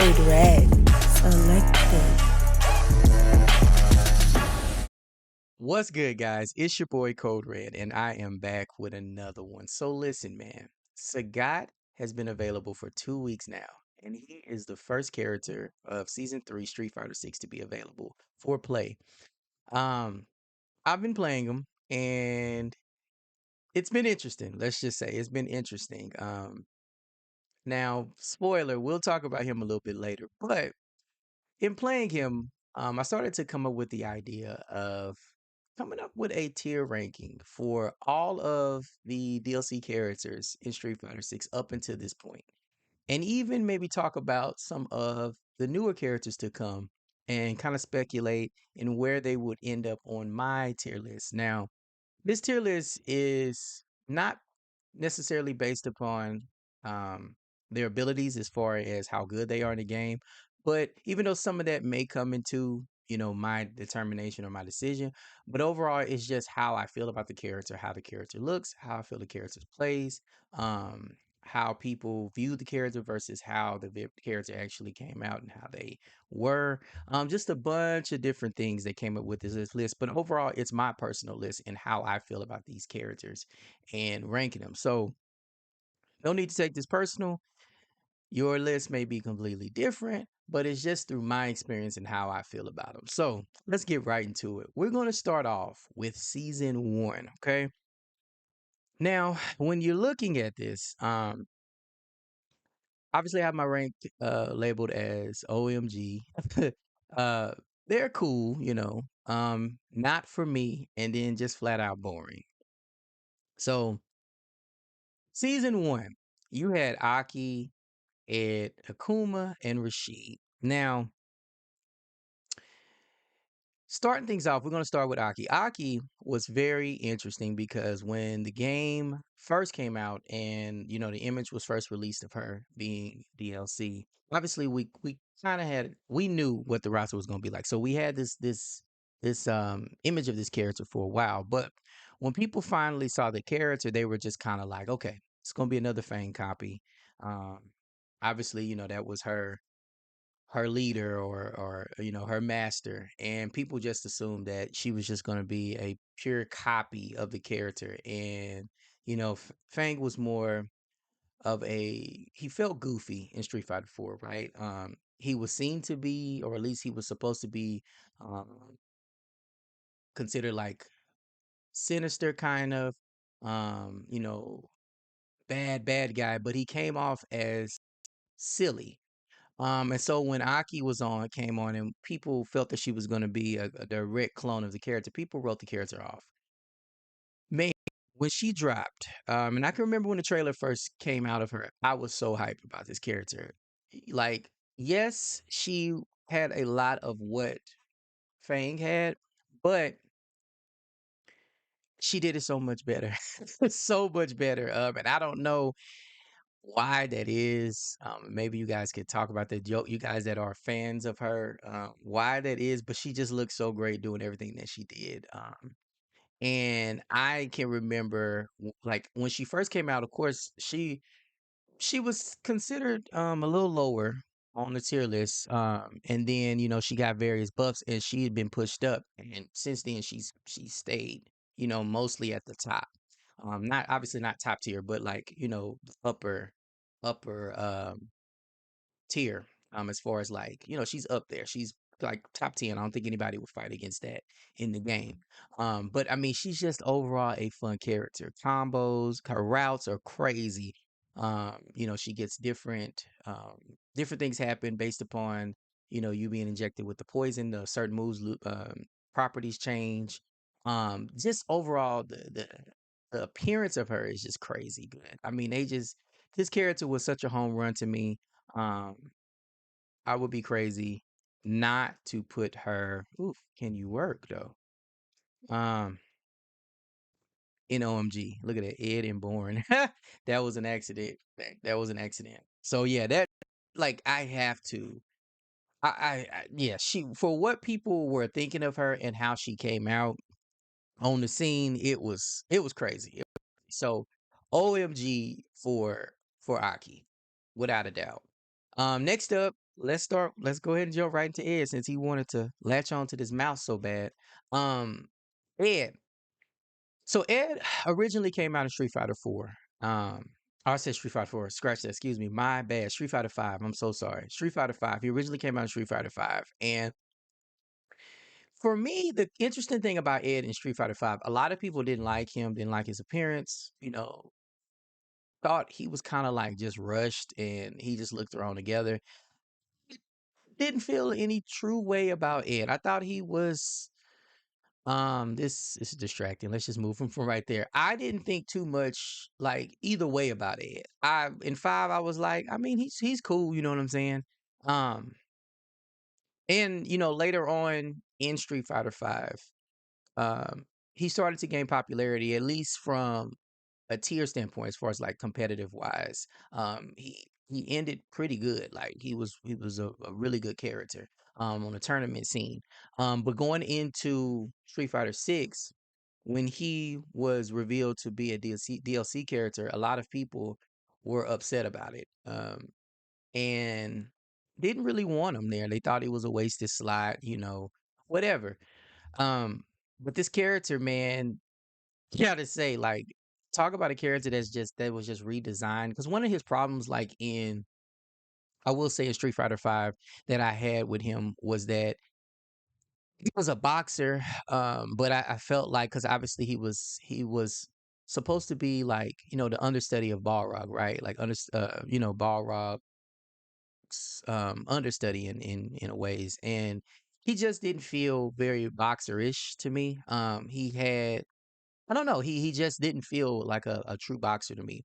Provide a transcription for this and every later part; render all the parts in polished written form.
CodeRed selected. What's good, guys? It's your boy CodeRed, and I am back with another one. So listen, man. Sagat has been available for 2 weeks now, and he is the first character of Season 3 Street Fighter 6 to be available for play. Um, I've been playing him, and it's been interesting. Let's just say it's been interesting. Now, spoiler, we'll talk about him a little bit later, but in playing him, I started to come up with the idea of coming up with a tier ranking for all of the DLC characters in Street Fighter 6 up until this point. And even maybe talk about some of the newer characters to come and kind of speculate in where they would end up on my tier list. Now, this tier list is not necessarily based upon um, their abilities as far as how good they are in the game, but even though some of that may come into my determination or my decision, but overall it's just how I feel about the character, how the character looks, how I feel the character plays, um, how people view the character versus how the character actually came out and how they were, just a bunch of different things that came up with this list. But overall, it's my personal list and how I feel about these characters and ranking them. So no need to take this personal. Your list may be completely different, but it's just through my experience and how I feel about them. So let's get right into it. We're going to start off with season 1. Okay. Now, when you're looking at this, obviously I have my rank labeled as OMG. uh, they're cool, not for me, and then just flat out boring. So season 1, you had Aki, Ed, Akuma, and Rashid. Now, starting things off, we're going to start with Aki. Aki was very interesting because when the game first came out and the image was first released of her being DLC, obviously we kind of we knew what the roster was going to be like. So we had this image of this character for a while, but when people finally saw the character, they were just kind of like, okay, it's going to be another Fang copy. Um Obviously, that was her leader or her master, and people just assumed that she was just going to be a pure copy of the character. And Fang was more of he felt goofy in Street Fighter 4, right? He was seen to be, or at least he was supposed to be, um considered like sinister kind of, um you know bad guy, but he came off as silly. And so when Aki came on, and people felt that she was going to be a direct clone of the character, people wrote the character off. Man, when she dropped, and I can remember when the trailer first came out of her, I was so hyped about this character. Like, yes, she had a lot of what Fang had, but she did it so much better, so much better. And I don't know why that is. Maybe you guys could talk about that. You guys that are fans of her, why that is. But she just looks so great doing everything that she did. And I can remember, like when she first came out. Of course, she was considered a little lower on the tier list. And then she got various buffs, and she had been pushed up, and since then she stayed mostly at the top. Not obviously not top tier, but like the upper tier, as far as like she's up there, she's like top 10. I don't think anybody would fight against that in the game. But I mean, she's just overall a fun character. Combos, her routes are crazy. She gets different things happen based upon you being injected with the poison. The certain moves properties change. Just overall the appearance of her is just crazy good. I mean, this character was such a home run to me. um, I would be crazy not to put her. Oof, can you work though? Um, in OMG, look at that, Ed and Born. That was an accident. That was an accident. So yeah, that like I have to. Yeah, she for what people were thinking of her and how she came out on the scene, it was crazy. So OMG for Aki, without a doubt. Next up. Let's go ahead and jump right into Ed since he wanted to latch on to this mouse so bad. Um, Ed. So Ed originally came out of Street Fighter 4. I said Street Fighter 4. Scratch that. Excuse me. My bad. Street Fighter 5. I'm so sorry. Street Fighter 5. He originally came out of Street Fighter 5. And for me, the interesting thing about Ed in Street Fighter 5, a lot of people didn't like him, didn't like his appearance, thought he was kind of like just rushed and he just looked thrown together. Didn't feel any true way about Ed. I thought he was this is distracting. Let's just move from right there. I didn't think too much like either way about Ed. I in 5 I was like, I mean, he's cool, you know what I'm saying? Um and later on in Street Fighter 5, um he started to gain popularity at least from a tier standpoint as far as like competitive wise. He ended pretty good. Like he was a really good character on the tournament scene. But going into Street Fighter 6, when he was revealed to be a DLC character, a lot of people were upset about it. And didn't really want him there. They thought it was a wasted slot, whatever. Um, but this character, man, gotta say, like, talk about a character that was just redesigned. Because one of his problems, like I will say in Street Fighter 5 that I had with him was that he was a boxer, but I felt like because obviously he was supposed to be like the understudy of Balrog, right? Like Balrog's understudy in a ways, and he just didn't feel very boxerish to me. He had I don't know. He just didn't feel like a true boxer to me.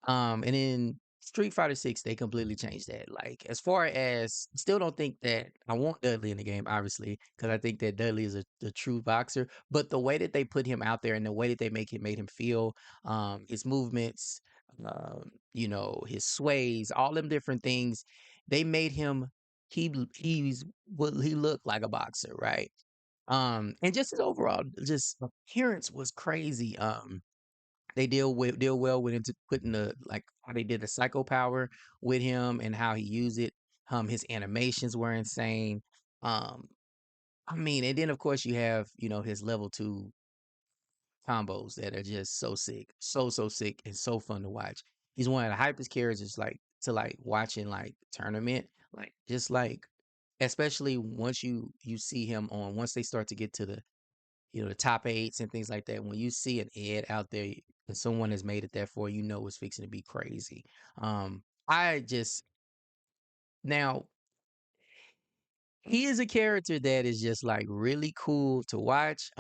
And in Street Fighter 6, they completely changed that. Like, as far as still don't think that I want Dudley in the game, obviously, because I think that Dudley is a true boxer. But the way that they put him out there and the way that they made him feel, his movements, his sways, all them different things, they made him he's what he looked like a boxer, right? And just his overall just appearance was crazy. They deal well with into putting the like how they did the psycho power with him and how he used it. His animations were insane. Um, I mean, and then of course you have his level 2 combos that are just so sick, so sick and so fun to watch. He's one of the hypest characters like to like watching like tournament, like just like especially once you see him on once they start to get to the top eights and things like that. When you see an Ed out there and someone has made it there for you, know it's fixing to be crazy. I just now he is a character that is just like really cool to watch.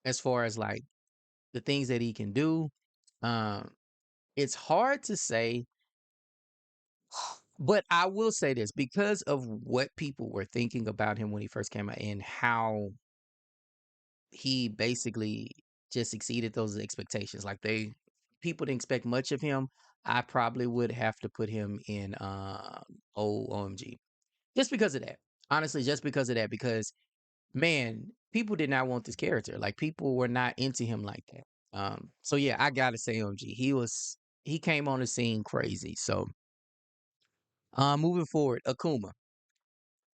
As far as like the things that he can do, um, it's hard to say, but I will say this because of what people were thinking about him when he first came out and how he basically just exceeded those expectations. Like people didn't expect much of him. I probably would have to put him in OMG just because of that. Honestly, just because of that. Because man, people did not want this character. Like people were not into him like that. So yeah, I gotta say OMG. He came on the scene crazy. So moving forward, Akuma.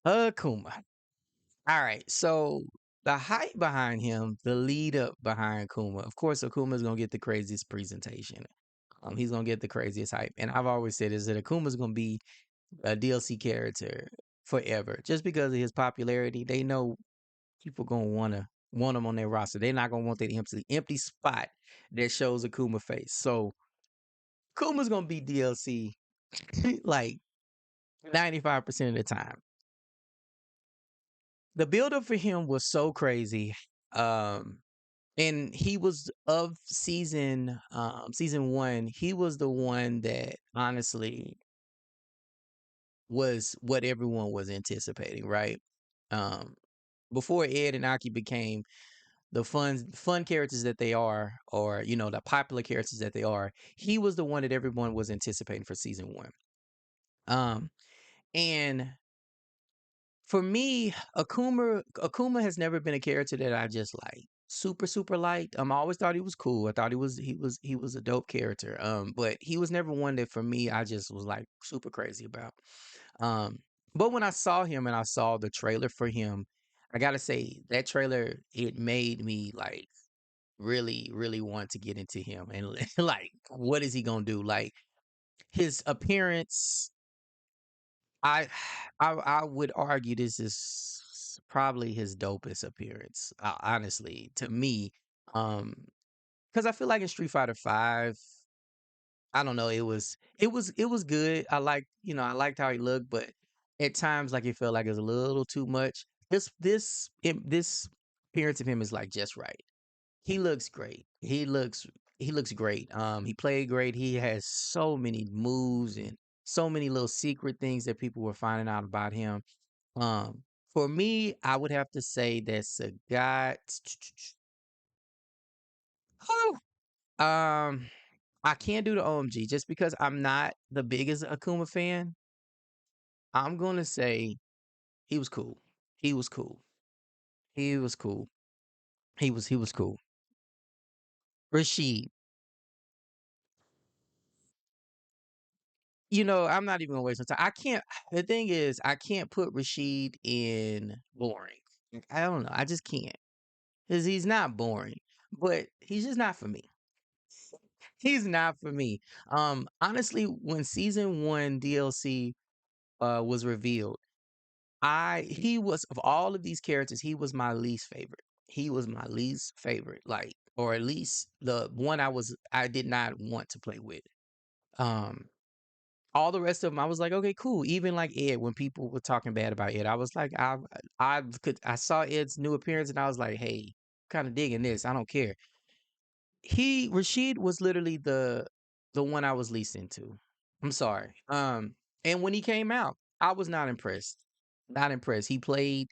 Akuma. All right, so the hype behind him, the lead up behind Akuma, of course, Akuma's gonna get the craziest presentation. He's gonna get the craziest hype, and I've always said is that Akuma's gonna be a DLC character forever, just because of his popularity. They know people gonna want him on their roster. They're not gonna want that empty spot that shows Akuma face. So Akuma's gonna be DLC like 95% of the time. The build up for him was so crazy. Um, and he was of season 1, he was the one that honestly was what everyone was anticipating, right? Um, before Ed and Aki became the fun characters that they are, or the popular characters that they are, he was the one that everyone was anticipating for season 1. Um, and for me, Akuma has never been a character that I just like super liked. I always thought he was cool. I thought he was a dope character. But he was never one that for me I just was like super crazy about. Um, but when I saw him and I saw the trailer for him, I gotta say that trailer it made me like really, really want to get into him and like what is he gonna do? Like his appearance, I I would argue this is probably his dopest appearance, honestly, to me. Um, because I feel like in Street Fighter 5, I don't know, it was good. I liked how he looked, but at times like it felt like it was a little too much. This appearance of him is like just right. He looks great. He looks great. He played great. He has so many moves and so many little secret things that people were finding out about him. Um, for me, I would have to say that Sagat. Um, I can't do the OMG just because I'm not the biggest Akuma fan. I'm gonna say he was cool. He was cool. He was cool. He was cool. Rashid, I'm not even gonna waste my time. I can't. The thing is, I can't put Rashid in boring. Like, I don't know. I just can't because he's not boring, but he's just not for me. He's not for me. Honestly, when season one DLC was revealed, I he was of all of these characters, he was my least favorite. He was my least favorite, like, or at least the one I did not want to play with. Um, all the rest of them, I was like, okay, cool. Even like Ed, when people were talking bad about Ed, I was like, I saw Ed's new appearance and I was like, hey, kind of digging this. I don't care. Rashid was literally the one I was least into. I'm sorry. And when he came out, I was not impressed. Not impressed. He played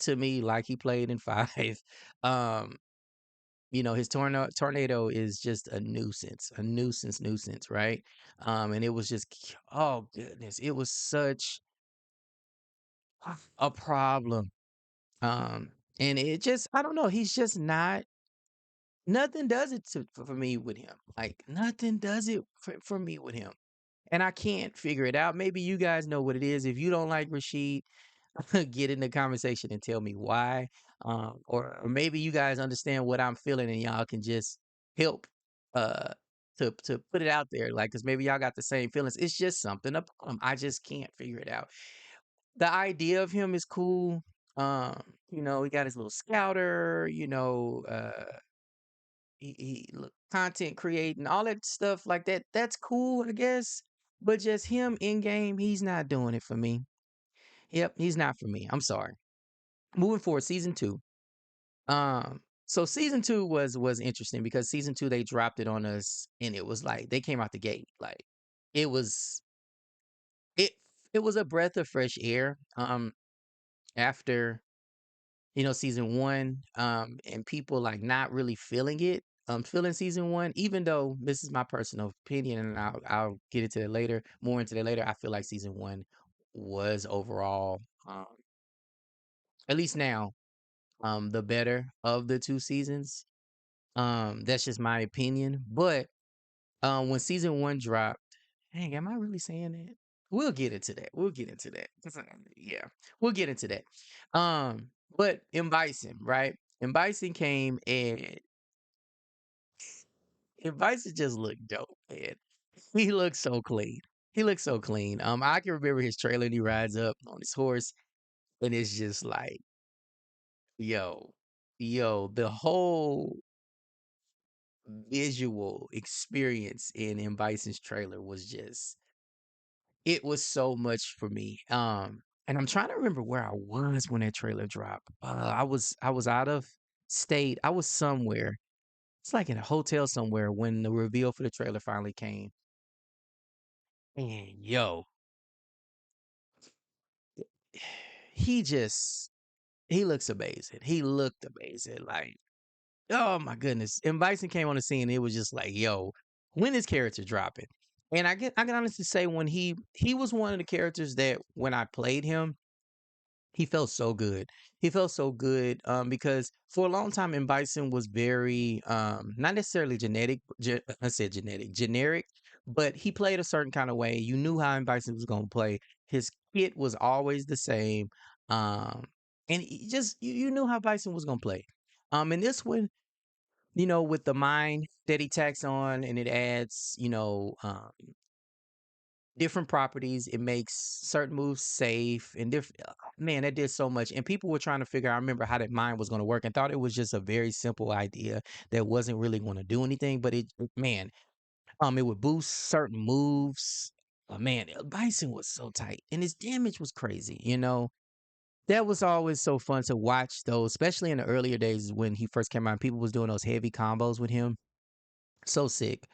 to me like he played in five. Um, his tornado is just a nuisance, right? And it was just, oh goodness, it was such a problem. Um, and it just, I don't know, he's just not. Nothing does it for me with him. Like nothing does it for me with him, and I can't figure it out. Maybe you guys know what it is. If you don't like Rashid, get in the conversation and tell me why. Or maybe you guys understand what I'm feeling and y'all can just help uh to put it out there. Like, cause maybe y'all got the same feelings. It's just something about him. I just can't figure it out. The idea of him is cool. He got his little scouter, he look content creating, all that stuff like that. That's cool, I guess. But just him in game, he's not doing it for me. Yep, he's not for me. I'm sorry. Moving forward, season two. So season two was interesting because season two they dropped it on us, and it was like they came out the gate like it was it it was a breath of fresh air. After season one, and people like not really feeling it. Feeling season one, even though this is my personal opinion, and I'll get into it later, more into that later. I feel like season one was overall, at least now, the better of the two seasons. That's just my opinion. But when season one dropped, dang, am I really saying that? We'll get into that. We'll get into that. Yeah, we'll get into that. But M.Bison, right? M.Bison came and Bison just looked dope, man. He looks so clean. He looks so clean. I can remember his trailer and he rides up on his horse, and it's just like, yo, the whole visual experience in M. Bison's trailer was just it was so much for me. And I'm trying to remember where I was when that trailer dropped. I was out of state. I was somewhere. It's like in a hotel somewhere when the reveal for the trailer finally came. And yo, he just he looks amazing. He looked amazing. Like, oh my goodness. And Bison came on the scene, it was just like, yo, when is character dropping? And I can honestly say when he was one of the characters that when I played him, he felt so good. He felt so good because for a long time, M. Bison was very not necessarily I said genetic, generic, but he played a certain kind of way. You knew how M.Bison was going to play. His kit was always the same. Um, and you knew how Bison was going to play. And this one, with the mind that he tacks on and it adds, different properties. It makes certain moves safe and different. Man, that did so much. And people were trying to figure out, I remember how that mind was going to work and thought it was just a very simple idea that wasn't really going to do anything. But man, it would boost certain moves. Man, Bison was so tight and his damage was crazy. That was always so fun to watch those, especially in the earlier days when he first came out. People was doing those heavy combos with him. So sick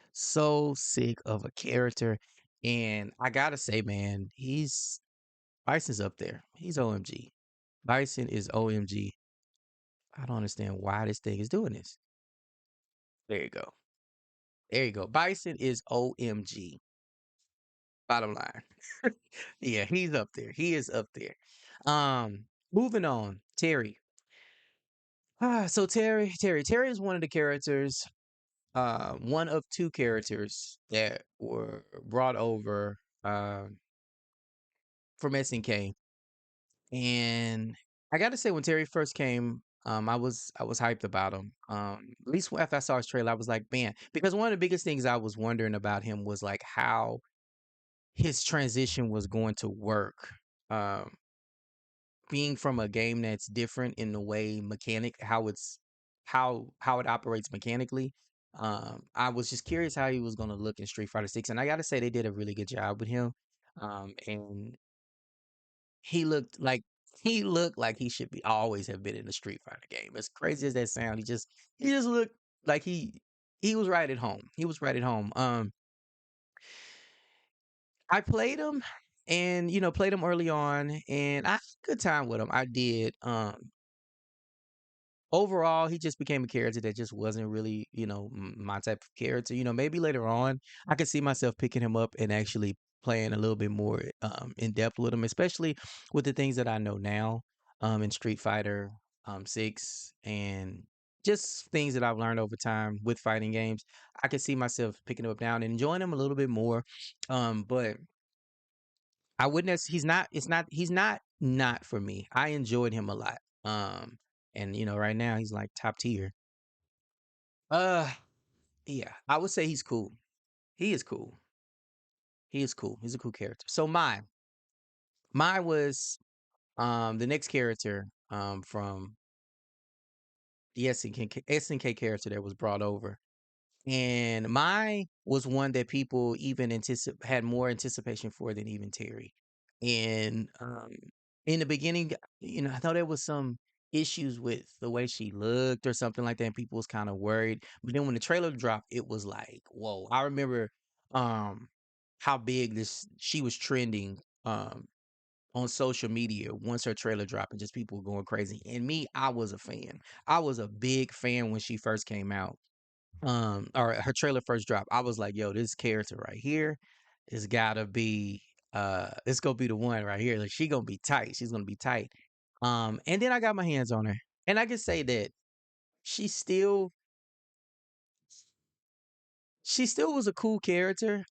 of a character. And I gotta say, man, Bison's up there. He's OMG. Bison is OMG. I don't understand why this thing is doing this. There you go. There you go. Bison is OMG. Bottom line. Yeah, he's up there. He is up there. Moving on. Terry. So Terry is one of the characters, one of two characters that were brought over from SNK. And I got to say, when Terry first came, I was hyped about him. At least after I saw his trailer, I was like, man, because one of the biggest things I was wondering about him was like how his transition was going to work. Um, Being from a game that's different in the way how it operates mechanically. I was just curious how he was going to look in Street Fighter 6, and I got to say they did a really good job with him. And he looked like he looked like he should be always have been in a Street Fighter game. As crazy as that sound, he just looked like he was right at home. He was right at home. I played him and played him early on and I had a good time with him. I did. Overall, he just became a character that just wasn't really, my type of character. Maybe later on, I could see myself picking him up and actually playing a little bit more in depth with him, especially with the things that I know now in Street Fighter 6 and just things that I've learned over time with fighting games. I could see myself picking him up now and enjoying him a little bit more. But I wouldn't. He's not. It's not. He's not for me. I enjoyed him a lot. And right now he's like top tier. Uh, yeah, I would say he's cool. He is cool. He is cool. He's a cool character. So mine was the next character from the SNK character that was brought over. And mine was one that people even had more anticipation for than even Terry. And in the beginning, I thought there was some issues with the way she looked or something like that, and people was kind of worried. But then when the trailer dropped, it was like, whoa. I remember um how big this she was trending on social media once her trailer dropped and just people were going crazy. And me, I was a fan. I was a big fan when she first came out or her trailer first dropped. I was like, yo, this character right here is gotta be this gonna be the one right here. Like she gonna be tight. She's gonna be tight. And then I got my hands on her. And I can say that she still she still was a cool character.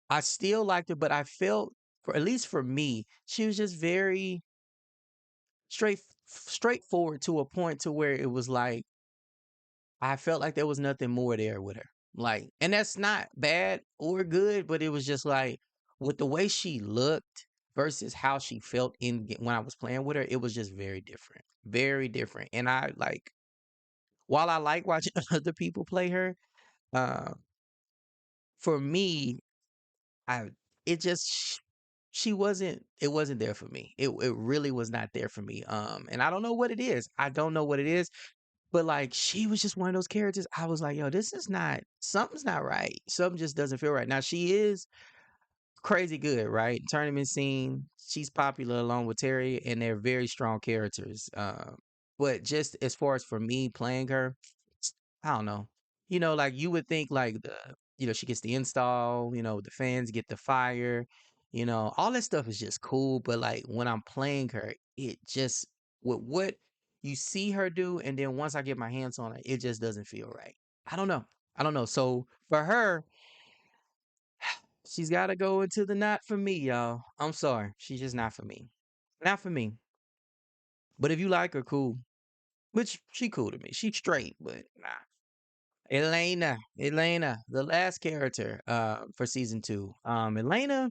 I still liked her, but I felt for at least for me, she was just very straightforward to a point to where it was like I felt like there was nothing more there with her. Like, and that's not bad or good, but it was just like with the way she looked versus how she felt when I was playing with her, it was just very different. Very different. And I like while I like watching other people play her, uh for me, I it just she wasn't it wasn't there for me. It really was not there for me. And I don't know what it is. I don't know what it is. But, like, she was just one of those characters, I was like, "Yo, this is not something's not right. Something just doesn't feel right." Now she is crazy good, right? Tournament scene, she's popular along with Terry, and they're very strong characters. But just as far as for me playing her, I don't know. Like you would think like she gets the install, the fans get the fire, all that stuff is just cool. But like when I'm playing her, it just with what you see her do, and then once I get my hands on her, it just doesn't feel right. I don't know. I don't know. So for her, She's got to go into the not for me, y'all. I'm sorry. She's just not for me. Not for me. But if you like her, cool. Which she cool to me. She's straight, but nah. Elena, the last character for season 2. Elena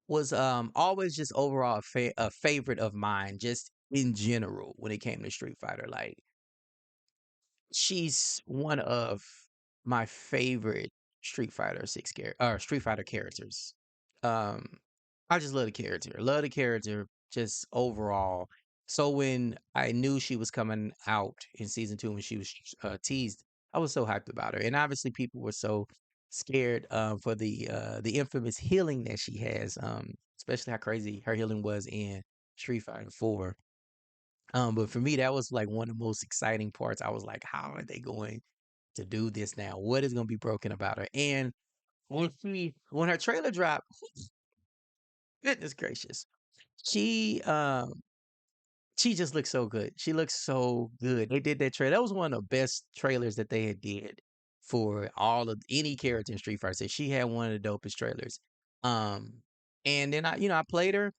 was always just overall a favorite of mine just in general when it came to Street Fighter. Like she's one of my favorite Street Fighter characters. Um, I just love the character, just overall. So when I knew she was coming out in season 2 when she was teased, I was so hyped about her, and obviously people were so scared for the infamous healing that she has, especially how crazy her healing was in Street Fighter 4. But for me, that was like one of the most exciting parts. I was like, how are they going to do this now? What is going to be broken about her? And when her trailer dropped, goodness gracious, she she just looks so good. She looks so good. They did that trailer. That was one of the best trailers that they had did for all of any character in Street Fighter. So she had one of the dopest trailers. Um, and then I played her.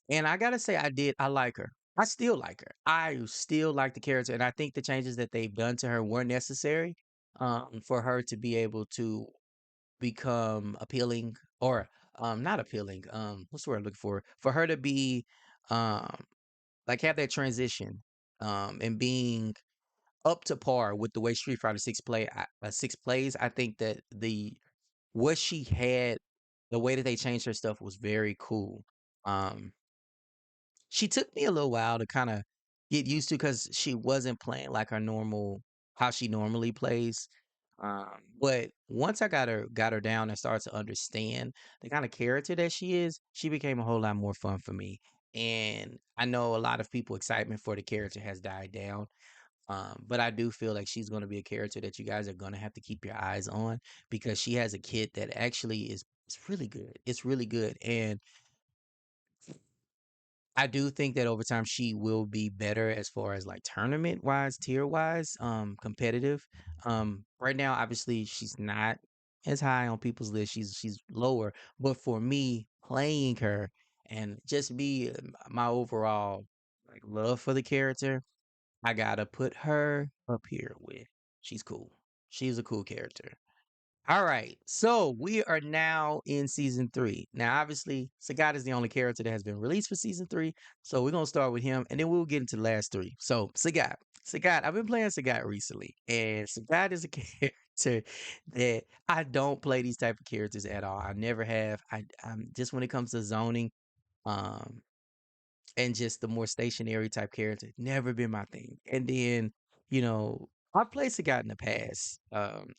And I gotta say, I like her. I still like her. I still like the character, and I think the changes that they've done to her were necessary, for her to be able to become appealing or not appealing. What's the word I'm looking for? For her to be um like have that transition, and being up to par with the way Street Fighter Six plays. I think that the what she had, the way that they changed her stuff was very cool. Um, She took me a little while to kinda get used to because she wasn't playing like her normal how she normally plays. But once I got her down and started to understand the kinda character that she is, she became a whole lot more fun for me. And I know a lot of people excitement for the character has died down. But I do feel like she's gonna be a character that you guys are gonna have to keep your eyes on because she has a kit that actually is it's really good. It's really good. And I do think that over time she will be better as far as like tournament wise, tier wise, competitive. Right now, obviously, she's not as high on people's list. She's lower. But for me, playing her and just be my overall like love for the character, I gotta put her up here with. She's cool. She's a cool character. All right, so we are now in season 3. Now, obviously, Sagat is the only character that has been released for season 3, so we're gonna start with him, and then we'll get into the last 3. So, Sagat, I've been playing Sagat recently, and Sagat is a character that I don't play these type of characters at all. I never have. I'm just when it comes to zoning, um, and just the more stationary type character. Never been my thing. And then, I've played Sagat in the past.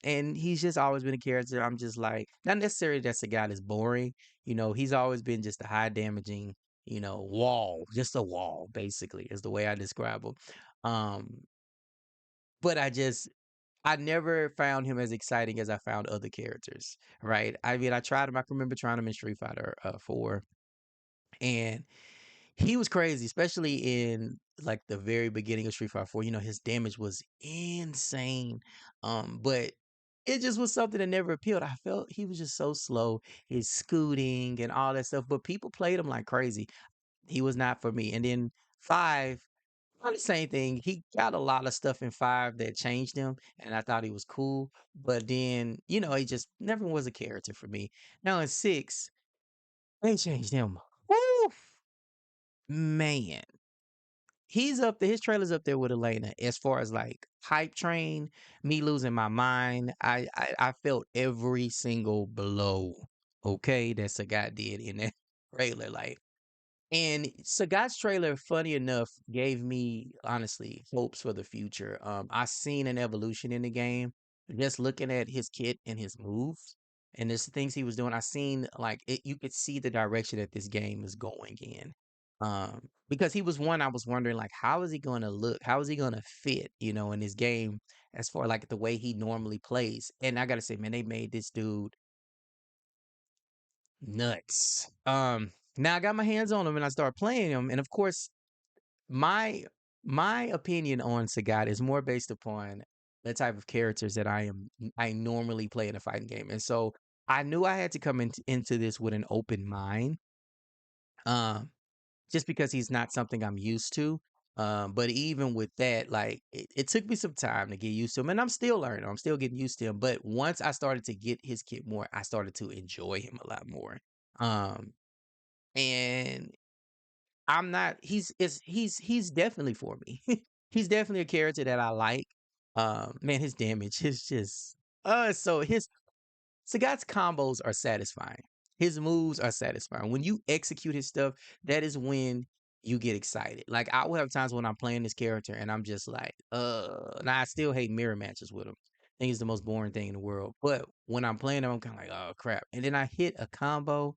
And he's just always been a character. I'm just like, not necessarily that Sagat is boring. He's always been just a high damaging, wall, just a wall, basically, is the way I describe him. Um, but I never found him as exciting as I found other characters, right? I mean, I tried him. I can remember trying him in Street Fighter 4, and he was crazy, especially in like the very beginning of Street Fighter 4. His damage was insane. But it just was something that never appealed. I felt he was just so slow, his scooting and all that stuff. But people played him like crazy. He was not for me. And then 5, not the same thing. He got a lot of stuff in 5 that changed him, and I thought he was cool. But then, he just never was a character for me. Now in 6, they changed him. Woo! Man, he's up there. His trailer's up there with Elena as far as like hype train, me losing my mind. I felt every single blow. Okay, that Sagat did in that trailer. Like, and Sagat's trailer, funny enough, gave me honestly hopes for the future. I seen an evolution in the game. Just looking at his kit and his moves and the things he was doing, I seen like it, you could see the direction that this game is going in. Because he was one I was wondering like how is he going to look? How is he going to fit, in this game as far like the way he normally plays? And I gotta say, man, they made this dude nuts. Now I got my hands on him and I started playing him, and of course, my my opinion on Sagat is more based upon the type of characters that I normally play in a fighting game, and so I knew I had to come into this with an open mind. Um, just because he's not something I'm used to. But even with that, like it took me some time to get used to him, and I'm still learning. I'm still getting used to him. But once I started to get his kit more, I started to enjoy him a lot more. Um, and I'm not. He's definitely for me. He's definitely a character that I like. Man, his damage is just so his Sagat's combos are satisfying. His moves are satisfying. When you execute his stuff, that is when you get excited. Like I will have times when I'm playing this character and I'm just like, and I still hate mirror matches with him. I think it's the most boring thing in the world. But when I'm playing him, I'm kind of like, oh crap. And then I hit a combo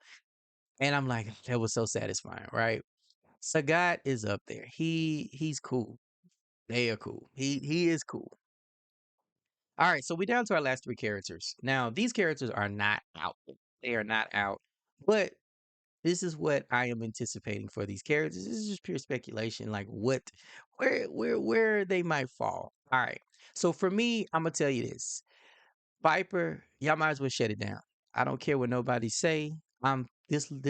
and I'm like, that was so satisfying, right? Sagat is up there. He's cool. They are cool. He is cool. All right, so we're down to our last three characters. Now, these characters are not out. They are not out. But this is what I am anticipating for these characters. This is just pure speculation, like where they might fall. All right. So for me, I'm gonna tell you this. Viper, y'all might as well shut it down. I don't care what nobody say. I'm this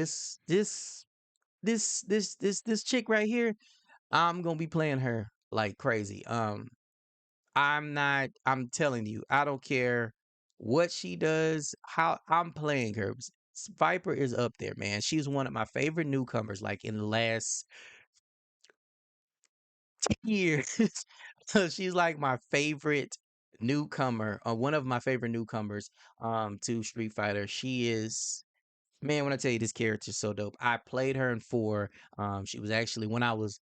chick right here, I'm gonna be playing her like crazy. I'm telling you, I don't care what she does, how I'm playing her. Viper is up there, man. She's one of my favorite newcomers, like in the last years. So she's like my favorite newcomer, one of my favorite newcomers to Street Fighter. She is Man, when I tell you this character is so dope. I played her in four. She was actually when I was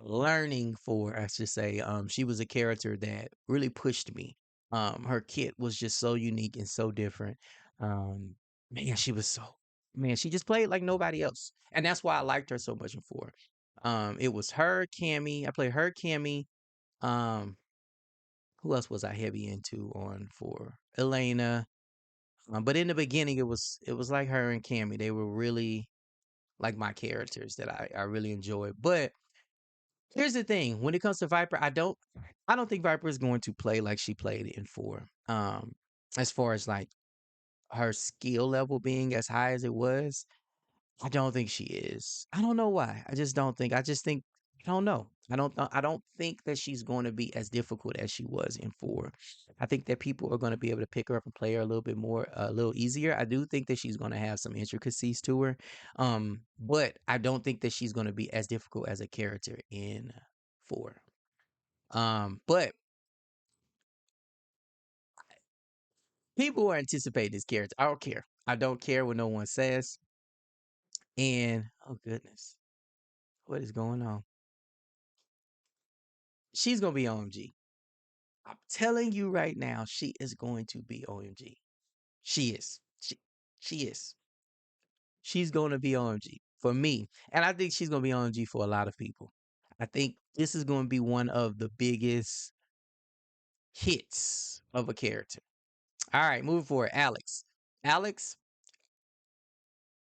learning four, I should say, she was a character that really pushed me. Her kit was just so unique and so different. Um, man, she was so man, she just played like nobody else. And that's why I liked her so much in four. It was her, Cammy. I played her, Cammy. Um, who else was I heavy into on four? Elena. But in the beginning, it was like her and Cammy. They were really like my characters that I really enjoyed. But here's the thing: when it comes to Viper, I don't think Viper is going to play like she played in four. As far as like her skill level being as high as it was, I don't think she is. I don't know why. I just don't think. I just think I don't know. I don't think that she's going to be as difficult as she was in four. I think that people are going to be able to pick her up and play her a little bit more, a little easier. I do think that she's going to have some intricacies to her, but I don't think that she's going to be as difficult as a character in four. But people are anticipating this character. I don't care. I don't care what no one says. And oh goodness, what is going on? She's gonna be OMG. I'm telling you right now, she is going to be OMG. She is. She is. She's going to be OMG for me. And I think she's going to be OMG for a lot of people. I think this is going to be one of the biggest hits of a character. All right, moving forward. Alex. Alex,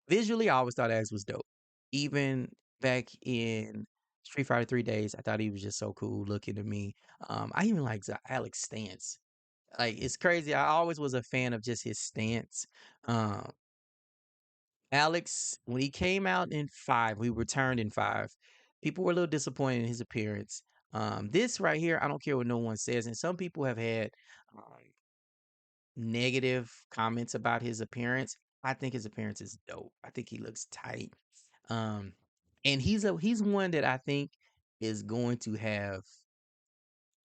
visually, I always thought Alex was dope. Even back in Street Fighter 3 days, I thought he was just so cool looking to me. I even like Alex stance. Like it's crazy. I always was a fan of just his stance. Um, Alex, when he came out in five, we returned in five. People were a little disappointed in his appearance. This right here, I don't care what no one says, and some people have had um, negative comments about his appearance. I think his appearance is dope. I think he looks tight. Um, and he's one that I think is going to have.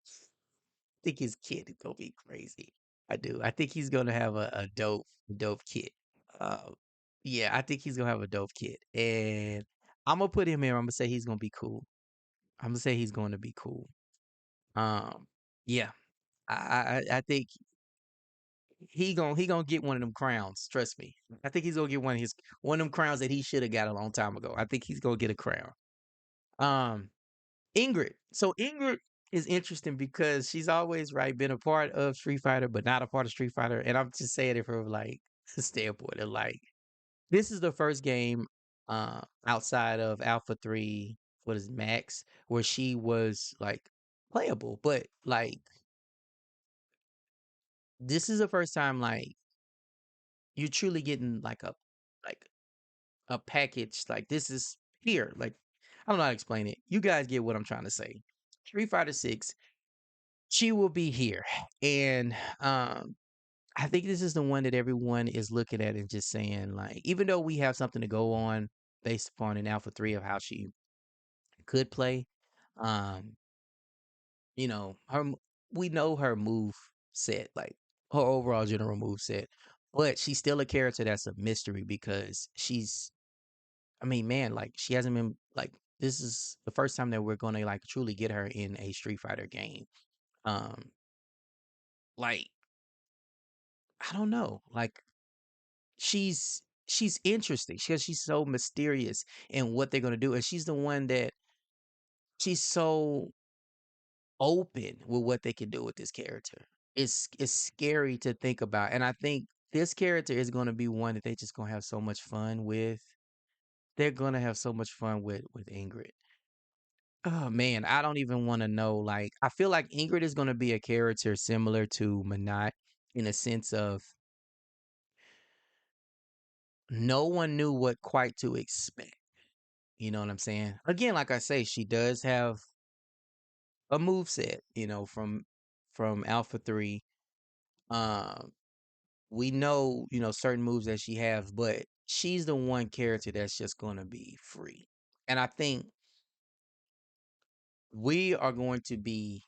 I think his kid is gonna be crazy. I do. I think he's gonna have a dope kid. Uh, yeah, I think he's gonna have a dope kid, and I'm gonna put him here. I'm gonna say he's gonna be cool. I'm gonna say he's going to be cool. Um, yeah, I think he gonna get one of them crowns. Trust me. I think he's gonna get one of them crowns that he should have got a long time ago. I think he's gonna get a crown. Um, Ingrid. So Ingrid is interesting because she's always right been a part of Street Fighter, but not a part of Street Fighter. And I'm just saying it from like a standpoint of like this is the first game outside of Alpha 3, what is Max, where she was like playable. But like this is the first time like you're truly getting like a package. Like this is here. Like I don't know how to explain it. You guys get what I'm trying to say. Street Fighter 6, she will be here. And I think this is the one that everyone is looking at and just saying, like, even though we have something to go on based upon an Alpha 3 of how she could play, um, you know, we know her move set, like her overall general move set, but she's still a character that's a mystery because I mean, man, like she hasn't been like this is the first time that we're gonna like truly get her in a Street Fighter game. Um, like I don't know, like she's interesting because she's so mysterious in what they're gonna do, and she's the one that she's so open with what they can do with this character. It's scary to think about, and I think this character is gonna be one that they just gonna have so much fun with. They're gonna have so much fun with Ingrid. Oh man, I don't even want to know. Like, I feel like Ingrid is gonna be a character similar to Manat in a sense of no one knew what quite to expect. You know what I'm saying? Again, like I say, she does have a move set, from Alpha 3. Um, we know, certain moves that she has, but she's the one character that's just gonna be free. And I think we are going to be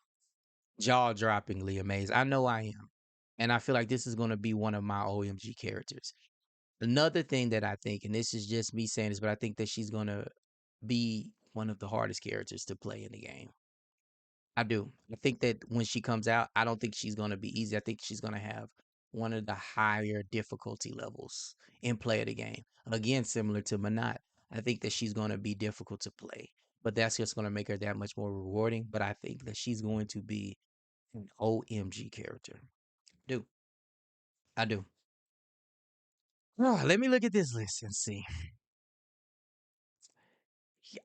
jaw-droppingly amazed. I know I am. And I feel like this is gonna be one of my OMG characters. Another thing that I think, and this is just me saying this, but I think that she's gonna be one of the hardest characters to play in the game. I do. I think that when she comes out, I don't think she's gonna be easy. I think she's gonna have one of the higher difficulty levels in play of the game. Again, similar to Manat. I think that she's gonna be difficult to play, but that's just gonna make her that much more rewarding. But I think that she's going to be an OMG character. Do. I do. Let me look at this list and see.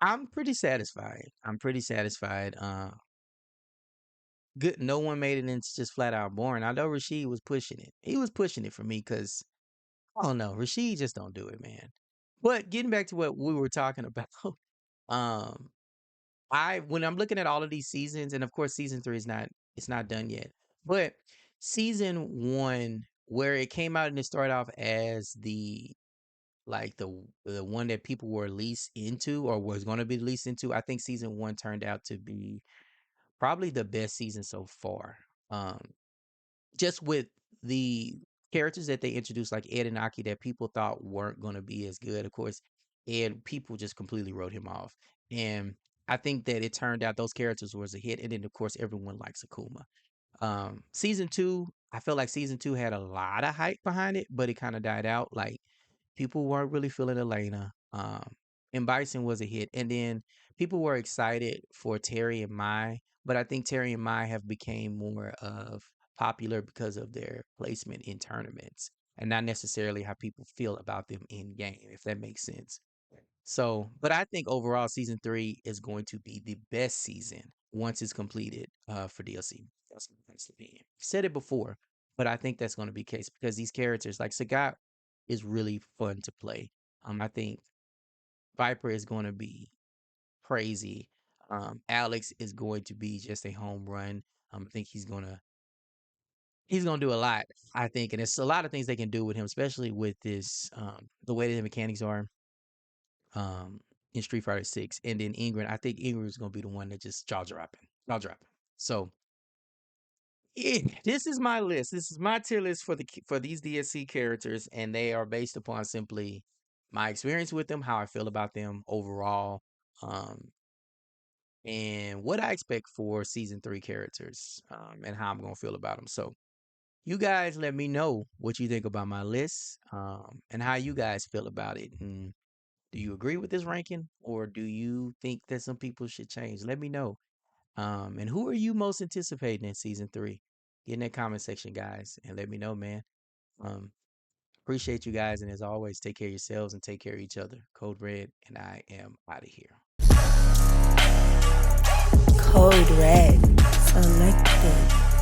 I'm pretty satisfied. I'm pretty satisfied. Good. No one made it into just flat out boring. I know Rashid was pushing it. He was pushing it for me because I don't know. Rashid just don't do it, man. But getting back to what we were talking about, um, I when I'm looking at all of these seasons, and of course season 3 is not it's not done yet. But season 1, where it came out and it started off as the one that people were least into or was going to be least into, I think season 1 turned out to be probably the best season so far. Um, just with the characters that they introduced, like Ed and Aki, that people thought weren't going to be as good. Of course, Ed, people just completely wrote him off. And I think that it turned out those characters was a hit. And then, of course, everyone likes Akuma. Season 2, I feel like season 2 had a lot of hype behind it, but it kind of died out. Like, people weren't really feeling Elena. M.Bison was a hit. And then people were excited for Terry and Mai, but I think Terry and Mai have became more of popular because of their placement in tournaments and not necessarily how people feel about them in game, if that makes sense. So, but I think overall season 3 is going to be the best season once it's completed for DLC. That's my honest opinion. Said it before, but I think that's going to be the case because these characters like Sagat is really fun to play. I think Viper is going to be crazy. Alex is going to be just a home run. I think he's gonna do a lot. I think, and it's a lot of things they can do with him, especially with this the way that the mechanics are um in Street Fighter 6. And then Ingrid, I think Ingrid is gonna be the one that just jaw dropping. So this is my list. This is my tier list for these DSC characters, and they are based upon simply my experience with them, how I feel about them overall, um, and what I expect for season 3 characters, and how I'm gonna feel about them. So you guys let me know what you think about my list, and how you guys feel about it. And do you agree with this ranking, or do you think that some people should change? Let me know. And who are you most anticipating in season 3? Get in that comment section, guys, and let me know, man. Um, appreciate you guys, and as always, take care of yourselves and take care of each other. CodeRed, and I am out of here. CodeRed. Selected.